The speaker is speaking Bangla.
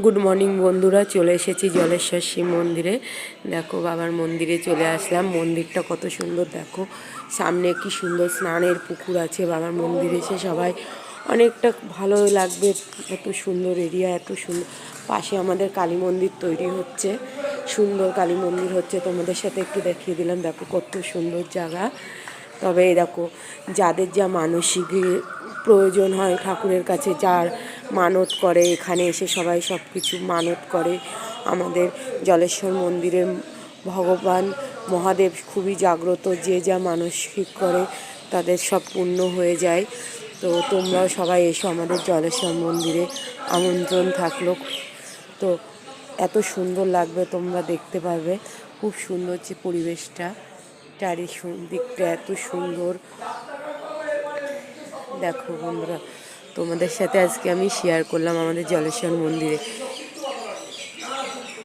গুড মর্নিং বন্ধুরা, চলে এসেছি জলেশ্বর শিব মন্দিরে। দেখো বাবার মন্দিরে চলে আসলাম। মন্দিরটা কত সুন্দর, দেখো সামনে কি সুন্দর স্নানের পুকুর আছে। বাবার মন্দিরে এসে সবাই অনেকটা ভালো লাগবে। এত সুন্দর এরিয়া, এত সুন্দর। পাশে আমাদের কালী মন্দির তৈরি হচ্ছে, সুন্দর কালী মন্দির হচ্ছে। তোমাদের সাথে একটু দেখিয়ে দিলাম, দেখো কত সুন্দর জায়গা। তবে দেখো, যাদের যা মানসিক প্রয়োজন হয় ঠাকুরের কাছে, যার মানত করে এখানে এসে সবাই সব কিছু মানত করে। আমাদের জলেশ্বর মন্দিরে ভগবান মহাদেব খুবই জাগ্রত, যে যা মানসিক করে তাদের সব পূর্ণ হয়ে যায়। তো তোমরাও সবাই এসো আমাদের জলেশ্বর মন্দিরে, আমন্ত্রণ থাকলো। তো এত সুন্দর লাগবে, তোমরা দেখতে পারবে। খুব সুন্দর যে পরিবেশটা, চারিদিকটা এত সুন্দর। দেখো বন্ধুরা, তোমাদের সাথে আজকে আমি শেয়ার করলাম আমাদের জলেশ্বর মন্দিরে